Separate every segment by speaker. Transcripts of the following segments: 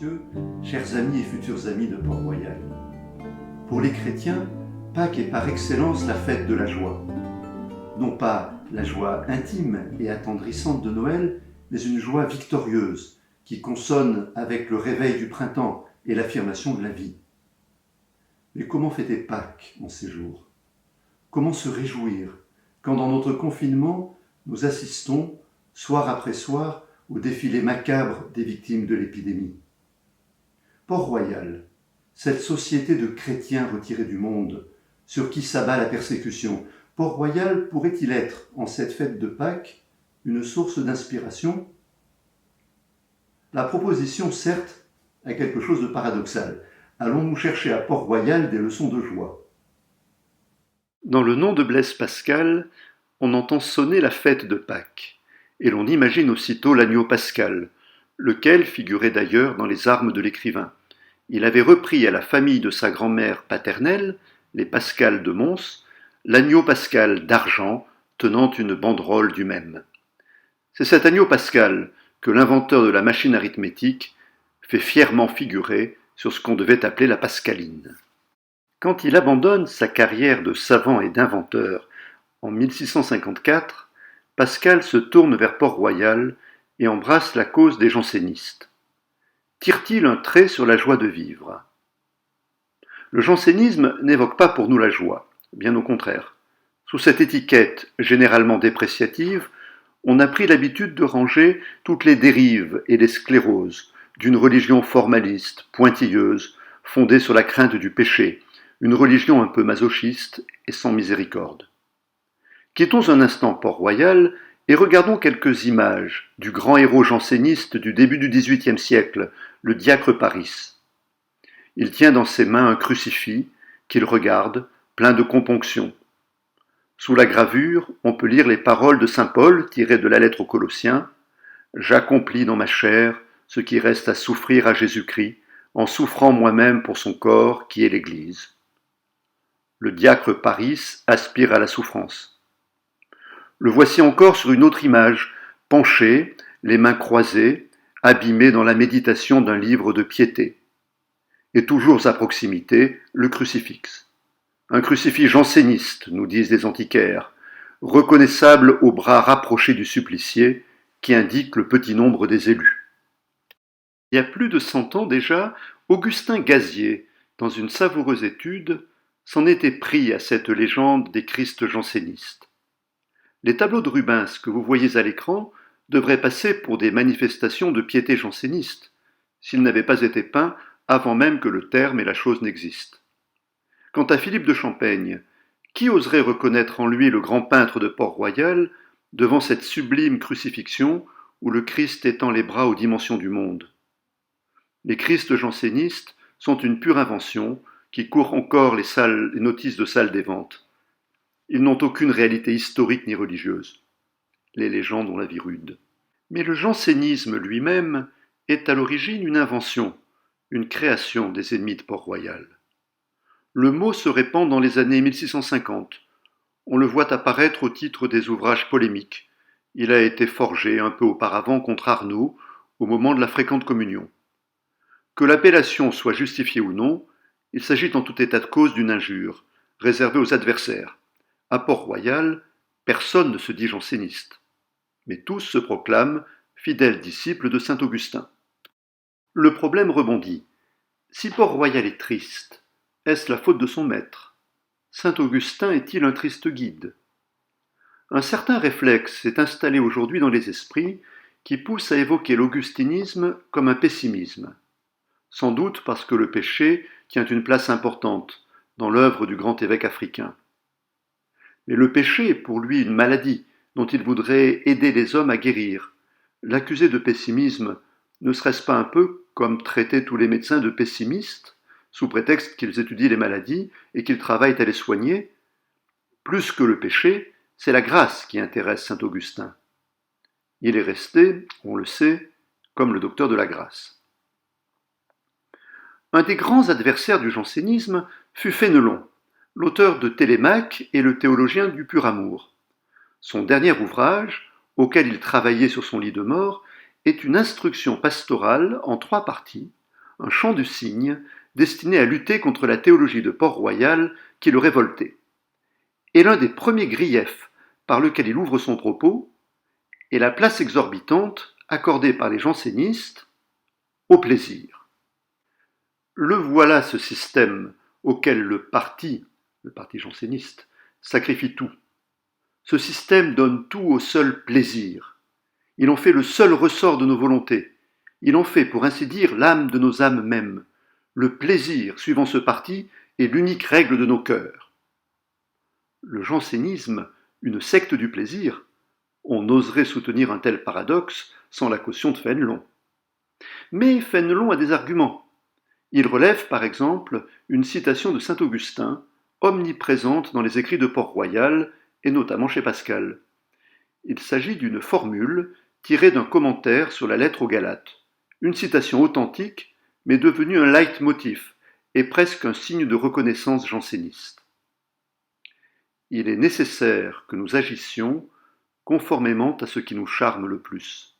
Speaker 1: silencieux, chers amis et futurs amis de Port-Royal. Pour les chrétiens, Pâques est par excellence la fête de la joie. Non pas la joie intime et attendrissante de Noël, mais une joie victorieuse qui consonne avec le réveil du printemps et l'affirmation de la vie. Mais comment fêter Pâques en ces jours ? Comment se réjouir quand dans notre confinement, nous assistons, soir après soir, au défilé macabre des victimes de l'épidémie ? Port-Royal, cette société de chrétiens retirés du monde, sur qui s'abat la persécution, Port-Royal pourrait-il être, en cette fête de Pâques, une source d'inspiration ? La proposition, certes, a quelque chose de paradoxal. Allons-nous chercher à Port-Royal des leçons de joie ?
Speaker 2: Dans le nom de Blaise Pascal, on entend sonner la fête de Pâques, et l'on imagine aussitôt l'agneau pascal, lequel figurait d'ailleurs dans les armes de l'écrivain. Il avait repris à la famille de sa grand-mère paternelle, les Pascal de Mons, l'agneau pascal d'argent tenant une banderole du même. C'est cet agneau pascal que l'inventeur de la machine arithmétique fait fièrement figurer sur ce qu'on devait appeler la pascaline. Quand il abandonne sa carrière de savant et d'inventeur en 1654, Pascal se tourne vers Port-Royal et embrasse la cause des jansénistes. Tire-t-il un trait sur la joie de vivre ? Le jansénisme n'évoque pas pour nous la joie, bien au contraire. Sous cette étiquette généralement dépréciative, on a pris l'habitude de ranger toutes les dérives et les scléroses d'une religion formaliste, pointilleuse, fondée sur la crainte du péché, une religion un peu masochiste et sans miséricorde. Quittons un instant Port-Royal et regardons quelques images du grand héros janséniste du début du XVIIIe siècle, le diacre Paris. Il tient dans ses mains un crucifix qu'il regarde, plein de componction. Sous la gravure, on peut lire les paroles de saint Paul tirées de la lettre aux Colossiens « J'accomplis dans ma chair ce qui reste à souffrir à Jésus-Christ, en souffrant moi-même pour son corps qui est l'Église. » Le diacre Paris aspire à la souffrance. Le voici encore sur une autre image, penché, les mains croisées, abîmé dans la méditation d'un livre de piété. Et toujours à proximité, le crucifix. Un crucifix janséniste, nous disent les antiquaires, reconnaissable au bras rapproché du supplicié, qui indique le petit nombre des élus. Il y a plus de 100 ans déjà, Augustin Gazier, dans une savoureuse étude, s'en était pris à cette légende des Christ jansénistes. Les tableaux de Rubens que vous voyez à l'écran devraient passer pour des manifestations de piété janséniste, s'ils n'avaient pas été peints avant même que le terme et la chose n'existent. Quant à Philippe de Champaigne, qui oserait reconnaître en lui le grand peintre de Port-Royal devant cette sublime crucifixion où le Christ étend les bras aux dimensions du monde ? Les Christ jansénistes sont une pure invention qui court encore les notices de salles des ventes. Ils n'ont aucune réalité historique ni religieuse. Les légendes ont la vie rude. Mais le jansénisme lui-même est à l'origine une invention, une création des ennemis de Port-Royal. Le mot se répand dans les années 1650. On le voit apparaître au titre des ouvrages polémiques. Il a été forgé un peu auparavant contre Arnoux, au moment de la fréquente communion. Que l'appellation soit justifiée ou non, il s'agit en tout état de cause d'une injure, réservée aux adversaires. À Port-Royal, personne ne se dit janséniste, mais tous se proclament fidèles disciples de saint Augustin. Le problème rebondit. Si Port-Royal est triste, est-ce la faute de son maître ? Saint Augustin est-il un triste guide ? Un certain réflexe s'est installé aujourd'hui dans les esprits qui pousse à évoquer l'augustinisme comme un pessimisme. Sans doute parce que le péché tient une place importante dans l'œuvre du grand évêque africain. Mais le péché est pour lui une maladie dont il voudrait aider les hommes à guérir. L'accuser de pessimisme ne serait-ce pas un peu comme traiter tous les médecins de pessimistes, sous prétexte qu'ils étudient les maladies et qu'ils travaillent à les soigner ? Plus que le péché, c'est la grâce qui intéresse saint Augustin. Il est resté, on le sait, comme le docteur de la grâce. Un des grands adversaires du jansénisme fut Fénelon, l'auteur de Télémaque et le théologien du pur amour. Son dernier ouvrage, auquel il travaillait sur son lit de mort, est une instruction pastorale en 3 parties, un chant du cygne destiné à lutter contre la théologie de Port-Royal qui le révoltait. Et l'un des premiers griefs par lequel il ouvre son propos est la place exorbitante accordée par les jansénistes au plaisir. Le voilà ce système auquel le parti janséniste, sacrifie tout. Ce système donne tout au seul plaisir. Il en fait le seul ressort de nos volontés. Il en fait, pour ainsi dire, l'âme de nos âmes mêmes. Le plaisir, suivant ce parti, est l'unique règle de nos cœurs. Le jansénisme, une secte du plaisir, on oserait soutenir un tel paradoxe sans la caution de Fénelon. Mais Fénelon a des arguments. Il relève, par exemple, une citation de saint Augustin, omniprésente dans les écrits de Port-Royal, et notamment chez Pascal. Il s'agit d'une formule tirée d'un commentaire sur la lettre aux Galates, une citation authentique, mais devenue un leitmotiv, et presque un signe de reconnaissance janséniste. Il est nécessaire que nous agissions conformément à ce qui nous charme le plus.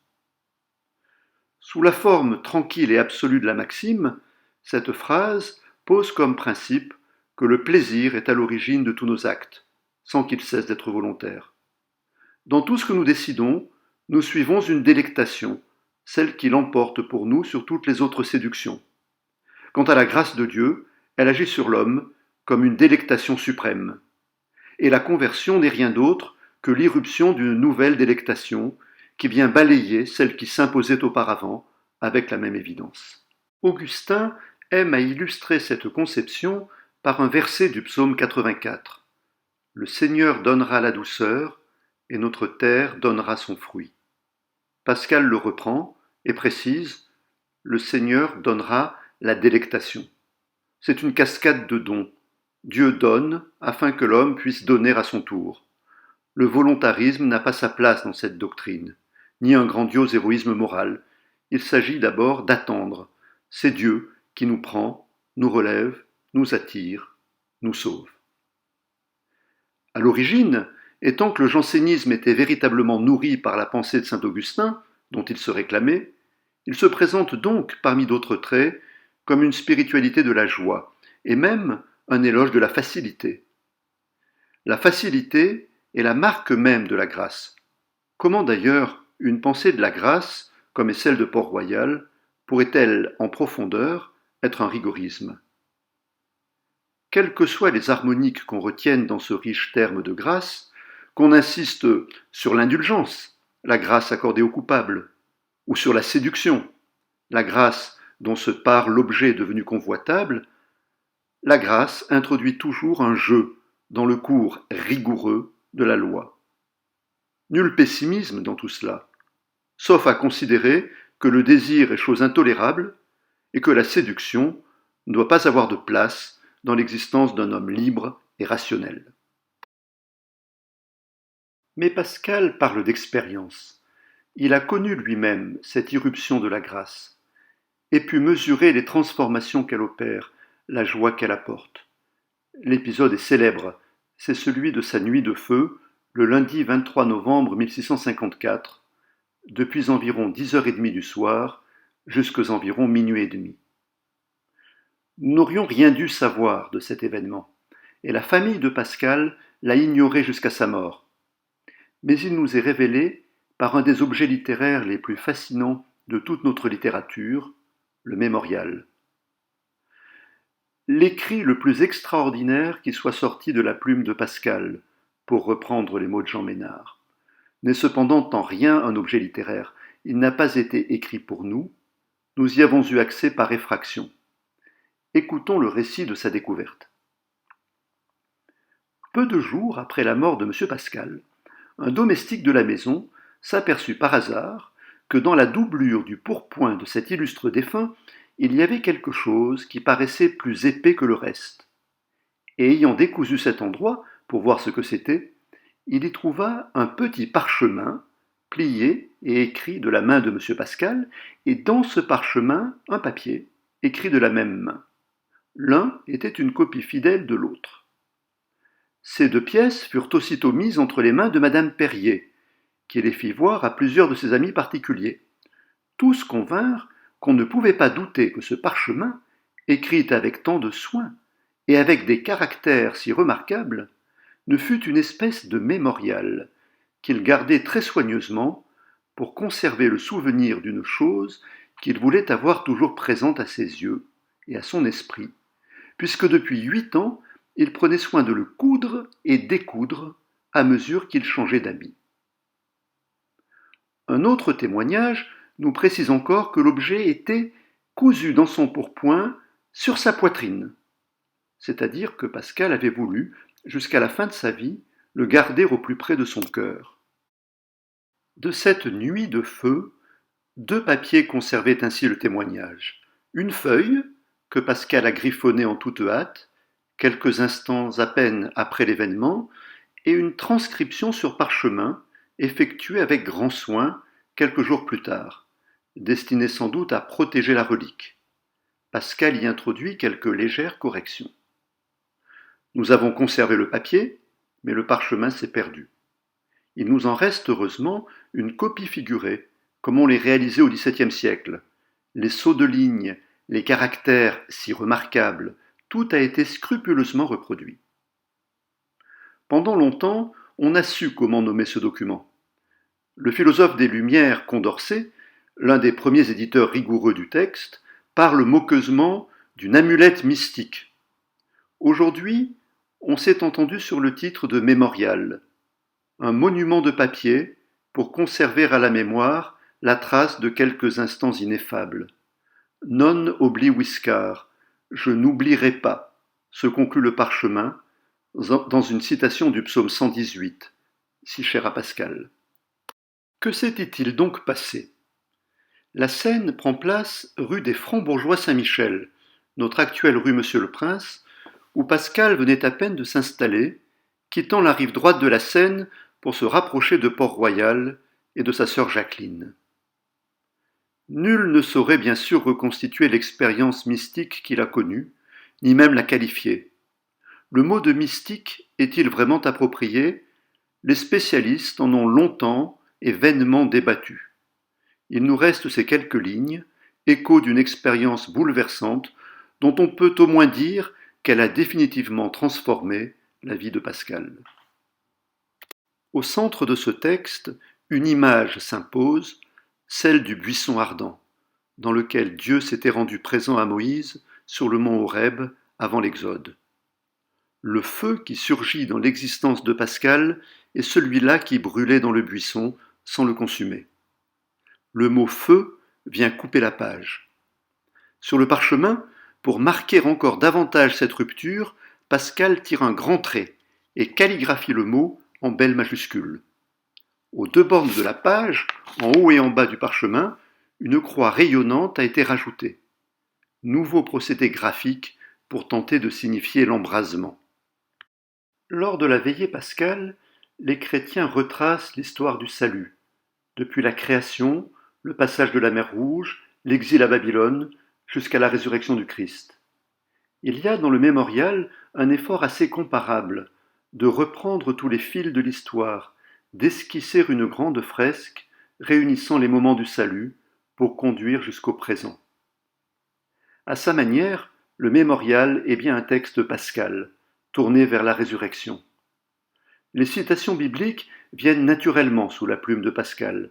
Speaker 2: Sous la forme tranquille et absolue de la maxime, cette phrase pose comme principe que le plaisir est à l'origine de tous nos actes, sans qu'il cesse d'être volontaire. Dans tout ce que nous décidons, nous suivons une délectation, celle qui l'emporte pour nous sur toutes les autres séductions. Quant à la grâce de Dieu, elle agit sur l'homme comme une délectation suprême. Et la conversion n'est rien d'autre que l'irruption d'une nouvelle délectation qui vient balayer celle qui s'imposait auparavant avec la même évidence. Augustin aime à illustrer cette conception par un verset du psaume 84. « Le Seigneur donnera la douceur, et notre terre donnera son fruit. » Pascal le reprend et précise « Le Seigneur donnera la délectation. » C'est une cascade de dons. Dieu donne afin que l'homme puisse donner à son tour. Le volontarisme n'a pas sa place dans cette doctrine, ni un grandiose héroïsme moral. Il s'agit d'abord d'attendre. C'est Dieu qui nous prend, nous relève, nous attire, nous sauve. À l'origine, étant que le jansénisme était véritablement nourri par la pensée de saint Augustin, dont il se réclamait, il se présente donc, parmi d'autres traits, comme une spiritualité de la joie, et même un éloge de la facilité. La facilité est la marque même de la grâce. Comment d'ailleurs une pensée de la grâce, comme est celle de Port-Royal, pourrait-elle, en profondeur, être un rigorisme ? Quelles que soient les harmoniques qu'on retienne dans ce riche terme de grâce, qu'on insiste sur l'indulgence, la grâce accordée aux coupables, ou sur la séduction, la grâce dont se part l'objet devenu convoitable, la grâce introduit toujours un jeu dans le cours rigoureux de la loi. Nul pessimisme dans tout cela, sauf à considérer que le désir est chose intolérable et que la séduction ne doit pas avoir de place dans l'existence d'un homme libre et rationnel. Mais Pascal parle d'expérience. Il a connu lui-même cette irruption de la grâce et pu mesurer les transformations qu'elle opère, la joie qu'elle apporte. L'épisode est célèbre, c'est celui de sa nuit de feu, le lundi 23 novembre 1654, depuis environ 10h30 du soir jusqu'aux environ minuit et demi. Nous n'aurions rien dû savoir de cet événement, et la famille de Pascal l'a ignoré jusqu'à sa mort. Mais il nous est révélé par un des objets littéraires les plus fascinants de toute notre littérature, le mémorial. L'écrit le plus extraordinaire qui soit sorti de la plume de Pascal, pour reprendre les mots de Jean Ménard, n'est cependant en rien un objet littéraire. Il n'a pas été écrit pour nous, nous y avons eu accès par effraction. Écoutons le récit de sa découverte. Peu de jours après la mort de M. Pascal, un domestique de la maison s'aperçut par hasard que dans la doublure du pourpoint de cet illustre défunt, il y avait quelque chose qui paraissait plus épais que le reste. Et ayant décousu cet endroit pour voir ce que c'était, il y trouva un petit parchemin plié et écrit de la main de M. Pascal, et dans ce parchemin un papier écrit de la même main. L'un était une copie fidèle de l'autre. Ces deux pièces furent aussitôt mises entre les mains de madame Perrier, qui les fit voir à plusieurs de ses amis particuliers. Tous convinrent qu'on ne pouvait pas douter que ce parchemin, écrit avec tant de soin et avec des caractères si remarquables, ne fût une espèce de mémorial qu'il gardait très soigneusement pour conserver le souvenir d'une chose qu'il voulait avoir toujours présente à ses yeux et à son esprit, puisque depuis 8 ans, il prenait soin de le coudre et découdre à mesure qu'il changeait d'habit. Un autre témoignage nous précise encore que l'objet était cousu dans son pourpoint sur sa poitrine, c'est-à-dire que Pascal avait voulu, jusqu'à la fin de sa vie, le garder au plus près de son cœur. De cette nuit de feu, 2 papiers conservaient ainsi le témoignage. Une feuille, que Pascal a griffonnée en toute hâte, quelques instants à peine après l'événement, et une transcription sur parchemin, effectuée avec grand soin quelques jours plus tard, destinée sans doute à protéger la relique. Pascal y introduit quelques légères corrections. Nous avons conservé le papier, mais le parchemin s'est perdu. Il nous en reste heureusement une copie figurée, comme on les réalisait au XVIIe siècle. Les sauts de ligne, les caractères si remarquables, tout a été scrupuleusement reproduit. Pendant longtemps, on a su comment nommer ce document. Le philosophe des Lumières, Condorcet, l'un des premiers éditeurs rigoureux du texte, parle moqueusement d'une amulette mystique. Aujourd'hui, on s'est entendu sur le titre de mémorial, un monument de papier pour conserver à la mémoire la trace de quelques instants ineffables. Non obliviscar, je n'oublierai pas, se conclut le parchemin dans une citation du psaume 118, si cher à Pascal. Que s'était-il donc passé? La scène prend place rue des Francs-Bourgeois Saint-Michel, notre actuelle rue Monsieur-le-Prince, où Pascal venait à peine de s'installer, quittant la rive droite de la Seine pour se rapprocher de Port-Royal et de sa sœur Jacqueline. Nul ne saurait bien sûr reconstituer l'expérience mystique qu'il a connue, ni même la qualifier. Le mot de mystique est-il vraiment approprié? Les spécialistes en ont longtemps et vainement débattu. Il nous reste ces quelques lignes, écho d'une expérience bouleversante, dont on peut au moins dire qu'elle a définitivement transformé la vie de Pascal. Au centre de ce texte, une image s'impose, celle du buisson ardent, dans lequel Dieu s'était rendu présent à Moïse sur le mont Horeb avant l'Exode. Le feu qui surgit dans l'existence de Pascal est celui-là qui brûlait dans le buisson sans le consumer. Le mot feu vient couper la page. Sur le parchemin, pour marquer encore davantage cette rupture, Pascal tire un grand trait et calligraphie le mot en belles majuscules. Aux 2 bornes de la page, en haut et en bas du parchemin, une croix rayonnante a été rajoutée. Nouveau procédé graphique pour tenter de signifier l'embrasement. Lors de la veillée pascale, les chrétiens retracent l'histoire du salut, depuis la création, le passage de la mer Rouge, l'exil à Babylone, jusqu'à la résurrection du Christ. Il y a dans le mémorial un effort assez comparable de reprendre tous les fils de l'histoire, d'esquisser une grande fresque réunissant les moments du salut pour conduire jusqu'au présent. À sa manière, le mémorial est bien un texte pascal, tourné vers la résurrection. Les citations bibliques viennent naturellement sous la plume de Pascal.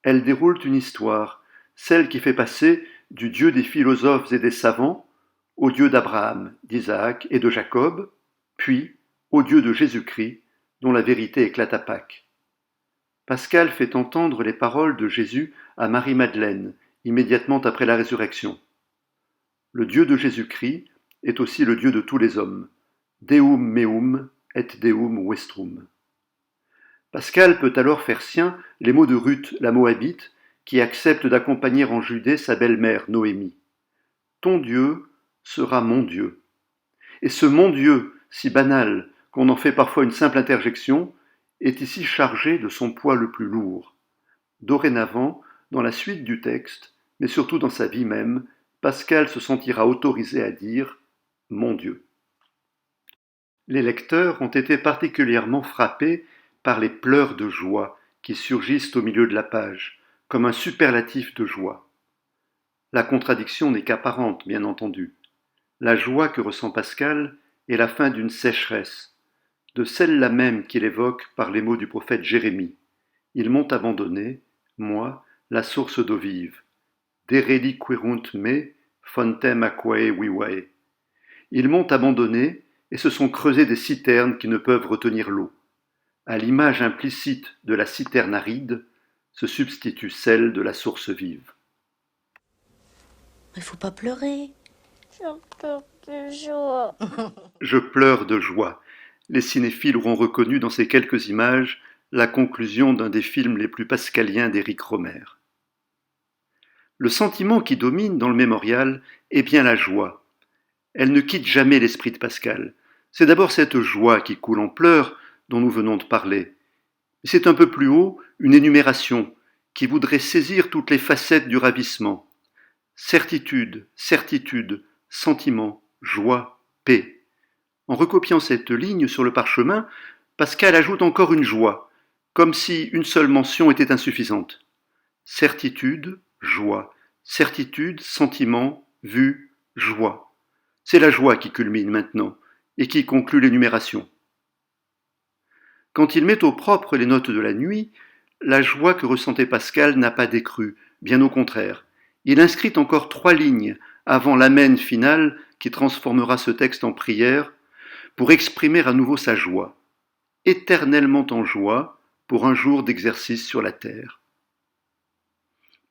Speaker 2: Elles déroulent une histoire, celle qui fait passer du Dieu des philosophes et des savants au Dieu d'Abraham, d'Isaac et de Jacob, puis au Dieu de Jésus-Christ, dont la vérité éclate à Pâques. Pascal fait entendre les paroles de Jésus à Marie-Madeleine, immédiatement après la résurrection. Le Dieu de Jésus-Christ est aussi le Dieu de tous les hommes. Deum meum et Deum vestrum. Pascal peut alors faire sien les mots de Ruth, la Moabite, qui accepte d'accompagner en Judée sa belle-mère, Noémie. Ton Dieu sera mon Dieu. Et ce mon Dieu, si banal qu'on en fait parfois une simple interjection, est ici chargé de son poids le plus lourd. Dorénavant, dans la suite du texte, mais surtout dans sa vie même, Pascal se sentira autorisé à dire « mon Dieu ». Les lecteurs ont été particulièrement frappés par les pleurs de joie qui surgissent au milieu de la page, comme un superlatif de joie. La contradiction n'est qu'apparente, bien entendu. La joie que ressent Pascal est la fin d'une sécheresse, de celle-là même qu'il évoque par les mots du prophète Jérémie. Ils m'ont abandonné, moi, la source d'eau vive. Dereliquirunt me, fontem aquae vivae. Ils m'ont abandonné et se sont creusés des citernes qui ne peuvent retenir l'eau. À l'image implicite de la citerne aride se substitue celle de la source vive.
Speaker 3: Mais faut pas pleurer.
Speaker 4: Je pleure de joie.
Speaker 2: Je pleure de joie. Les cinéphiles auront reconnu dans ces quelques images la conclusion d'un des films les plus pascaliens d'Éric Rohmer. Le sentiment qui domine dans le mémorial est bien la joie. Elle ne quitte jamais l'esprit de Pascal. C'est d'abord cette joie qui coule en pleurs dont nous venons de parler. C'est un peu plus haut une énumération qui voudrait saisir toutes les facettes du ravissement. Certitude, certitude, sentiment, joie, paix. En recopiant cette ligne sur le parchemin, Pascal ajoute encore une joie, comme si une seule mention était insuffisante. Certitude, joie, certitude, sentiment, vue, joie. C'est la joie qui culmine maintenant et qui conclut l'énumération. Quand il met au propre les notes de la nuit, la joie que ressentait Pascal n'a pas décru, bien au contraire. Il inscrit encore 3 lignes avant l'amen final qui transformera ce texte en prière pour exprimer à nouveau sa joie, éternellement en joie pour un jour d'exercice sur la terre.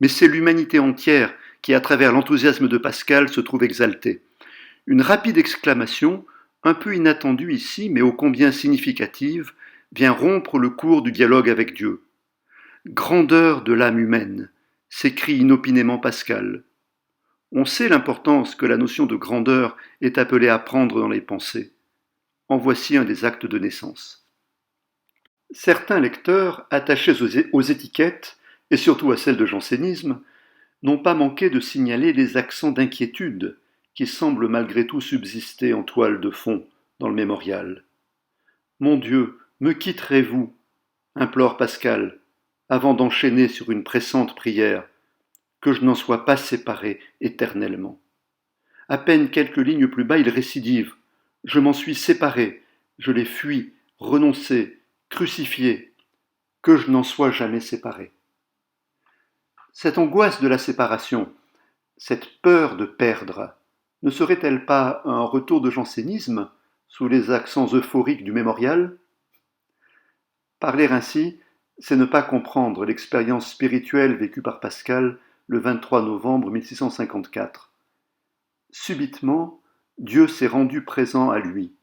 Speaker 2: Mais c'est l'humanité entière qui, à travers l'enthousiasme de Pascal, se trouve exaltée. Une rapide exclamation, un peu inattendue ici, mais ô combien significative, vient rompre le cours du dialogue avec Dieu. Grandeur de l'âme humaine, s'écrie inopinément Pascal. On sait l'importance que la notion de grandeur est appelée à prendre dans les pensées. En voici un des actes de naissance. Certains lecteurs, attachés aux étiquettes, et surtout à celles de jansénisme, n'ont pas manqué de signaler les accents d'inquiétude qui semblent malgré tout subsister en toile de fond dans le mémorial. « Mon Dieu, me quitterez-vous » implore Pascal, avant d'enchaîner sur une pressante prière, « que je n'en sois pas séparé éternellement ». À peine quelques lignes plus bas, il récidive, « Je m'en suis séparé, je l'ai fui, renoncé, crucifié, que je n'en sois jamais séparé ». Cette angoisse de la séparation, cette peur de perdre, ne serait-elle pas un retour de jansénisme sous les accents euphoriques du mémorial ? Parler ainsi, c'est ne pas comprendre l'expérience spirituelle vécue par Pascal le 23 novembre 1654. Subitement, Dieu s'est rendu présent à lui.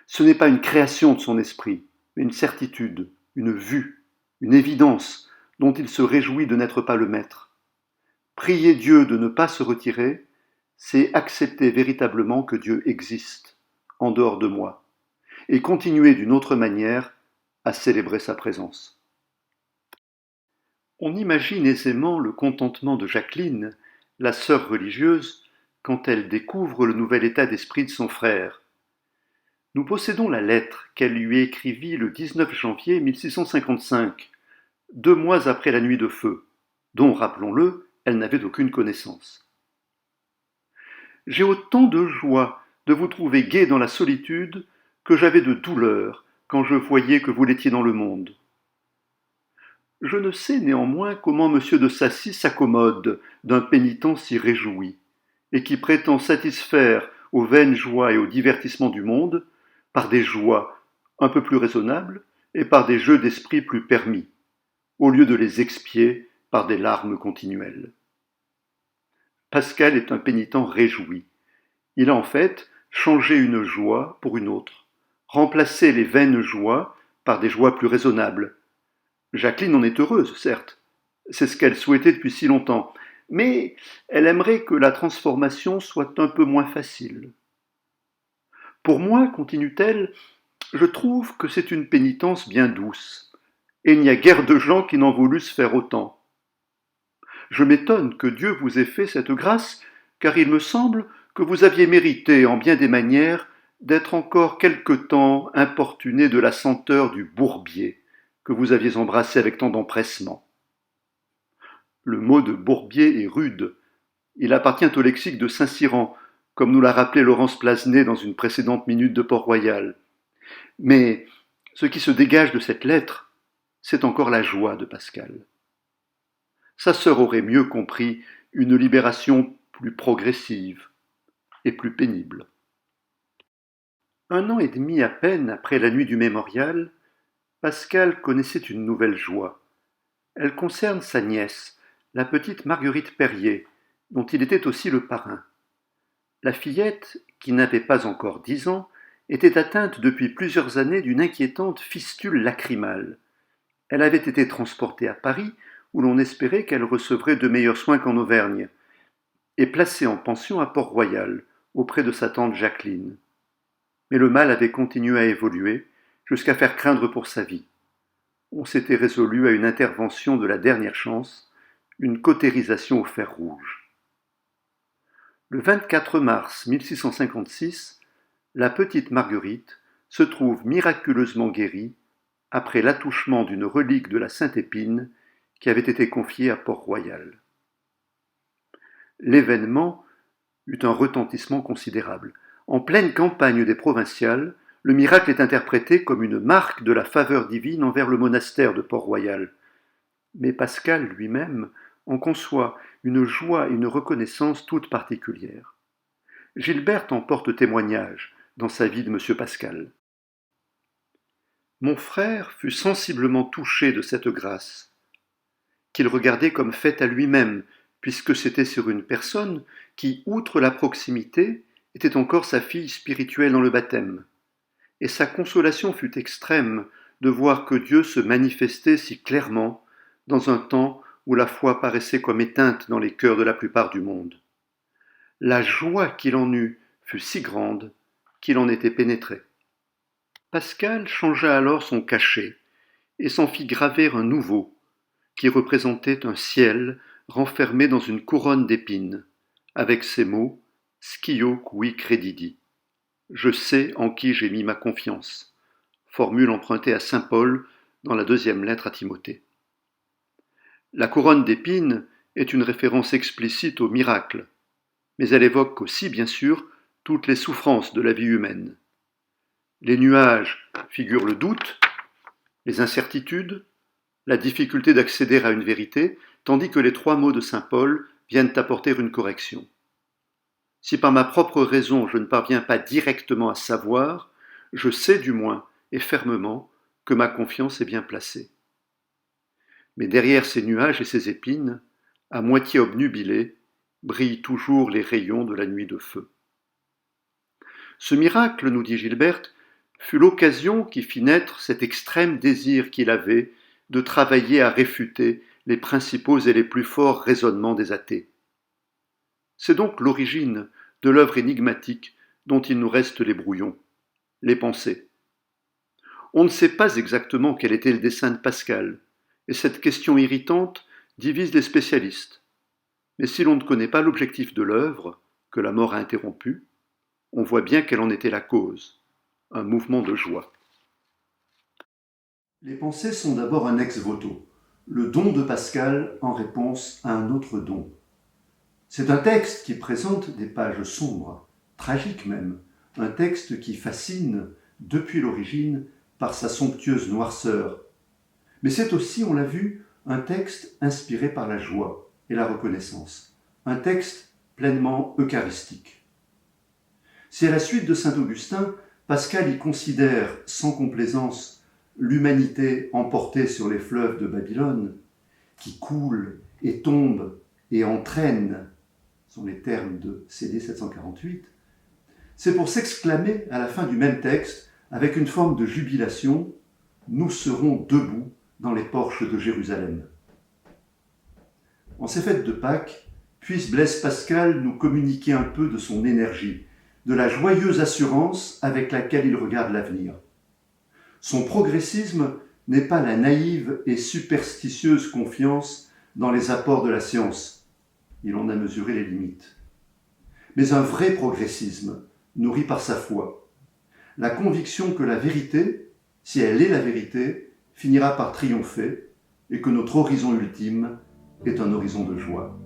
Speaker 2: Ce n'est pas une création de son esprit, mais une certitude, une vue, une évidence dont il se réjouit de n'être pas le maître. Prier Dieu de ne pas se retirer, c'est accepter véritablement que Dieu existe, en dehors de moi, et continuer d'une autre manière à célébrer sa présence. On imagine aisément le contentement de Jacqueline, la sœur religieuse, quand elle découvre le nouvel état d'esprit de son frère. Nous possédons la lettre qu'elle lui écrivit le 19 janvier 1655, 2 mois après la nuit de feu, dont, rappelons-le, elle n'avait aucune connaissance. « J'ai autant de joie de vous trouver gai dans la solitude que j'avais de douleur quand je voyais que vous l'étiez dans le monde. Je ne sais néanmoins comment M. de Sacy s'accommode d'un pénitent si réjoui, et qui prétend satisfaire aux vaines joies et aux divertissements du monde par des joies un peu plus raisonnables et par des jeux d'esprit plus permis, au lieu de les expier par des larmes continuelles. Pascal est un pénitent réjoui. Il a en fait changé une joie pour une autre, remplacé les vaines joies par des joies plus raisonnables. Jacqueline en est heureuse, certes, c'est ce qu'elle souhaitait depuis si longtemps, mais elle aimerait que la transformation soit un peu moins facile. Pour moi, continue-t-elle, je trouve que c'est une pénitence bien douce, et il n'y a guère de gens qui n'en voulussent faire autant. Je m'étonne que Dieu vous ait fait cette grâce, car il me semble que vous aviez mérité, en bien des manières, d'être encore quelque temps importuné de la senteur du bourbier que vous aviez embrassé avec tant d'empressement. Le mot de bourbier est rude. Il appartient au lexique de Saint-Cyran, comme nous l'a rappelé Laurence Plasnet dans une précédente minute de Port-Royal. Mais ce qui se dégage de cette lettre, c'est encore la joie de Pascal. Sa sœur aurait mieux compris une libération plus progressive et plus pénible. 1 an et demi à peine après la nuit du mémorial, Pascal connaissait une nouvelle joie. Elle concerne sa nièce, la petite Marguerite Perrier, dont il était aussi le parrain. La fillette, qui n'avait pas encore 10 ans, était atteinte depuis plusieurs années d'une inquiétante fistule lacrymale. Elle avait été transportée à Paris, où l'on espérait qu'elle recevrait de meilleurs soins qu'en Auvergne, et placée en pension à Port-Royal, auprès de sa tante Jacqueline. Mais le mal avait continué à évoluer, jusqu'à faire craindre pour sa vie. On s'était résolu à une intervention de la dernière chance, une cautérisation au fer rouge. Le 24 mars 1656, la petite Marguerite se trouve miraculeusement guérie après l'attouchement d'une relique de la Sainte Épine qui avait été confiée à Port-Royal. L'événement eut un retentissement considérable. En pleine campagne des provinciales, le miracle est interprété comme une marque de la faveur divine envers le monastère de Port-Royal. Mais Pascal lui-même en conçoit une joie et une reconnaissance toute particulières. Gilberte en porte témoignage dans sa vie de M. Pascal. Mon frère fut sensiblement touché de cette grâce, qu'il regardait comme faite à lui-même, puisque c'était sur une personne qui, outre la proximité, était encore sa fille spirituelle dans le baptême. Et sa consolation fut extrême de voir que Dieu se manifestait si clairement dans un temps où la foi paraissait comme éteinte dans les cœurs de la plupart du monde. La joie qu'il en eut fut si grande qu'il en était pénétré. Pascal changea alors son cachet et s'en fit graver un nouveau, qui représentait un ciel renfermé dans une couronne d'épines, avec ces mots « Scio qui credidi ». Je sais en qui j'ai mis ma confiance, formule empruntée à saint Paul dans la 2e lettre à Timothée. La couronne d'épines est une référence explicite au miracle, mais elle évoque aussi, bien sûr, toutes les souffrances de la vie humaine. Les nuages figurent le doute, les incertitudes, la difficulté d'accéder à une vérité, tandis que les 3 mots de saint Paul viennent apporter une correction. Si par ma propre raison je ne parviens pas directement à savoir, je sais du moins et fermement que ma confiance est bien placée. Mais derrière ces nuages et ces épines, à moitié obnubilés, brillent toujours les rayons de la nuit de feu. Ce miracle, nous dit Gilberte, fut l'occasion qui fit naître cet extrême désir qu'il avait de travailler à réfuter les principaux et les plus forts raisonnements des athées. C'est donc l'origine de l'œuvre énigmatique dont il nous reste les brouillons, les pensées. On ne sait pas exactement quel était le dessein de Pascal, et cette question irritante divise les spécialistes. Mais si l'on ne connaît pas l'objectif de l'œuvre, que la mort a interrompu, on voit bien quelle en était la cause, un mouvement de joie.
Speaker 1: Les pensées sont d'abord un ex voto, le don de Pascal en réponse à un autre don. C'est un texte qui présente des pages sombres, tragiques même, un texte qui fascine depuis l'origine par sa somptueuse noirceur. Mais c'est aussi, on l'a vu, un texte inspiré par la joie et la reconnaissance, un texte pleinement eucharistique. Si à la suite de saint Augustin, Pascal y considère sans complaisance l'humanité emportée sur les fleuves de Babylone, qui coule et tombe et entraîne, sont les termes de CD 748, c'est pour s'exclamer à la fin du même texte, avec une forme de jubilation, « Nous serons debout dans les porches de Jérusalem ». En ces fêtes de Pâques, puisse Blaise Pascal nous communiquer un peu de son énergie, de la joyeuse assurance avec laquelle il regarde l'avenir. Son progressisme n'est pas la naïve et superstitieuse confiance dans les apports de la science. Il en a mesuré les limites. Mais un vrai progressisme, nourri par sa foi. La conviction que la vérité, si elle est la vérité, finira par triompher et que notre horizon ultime est un horizon de joie.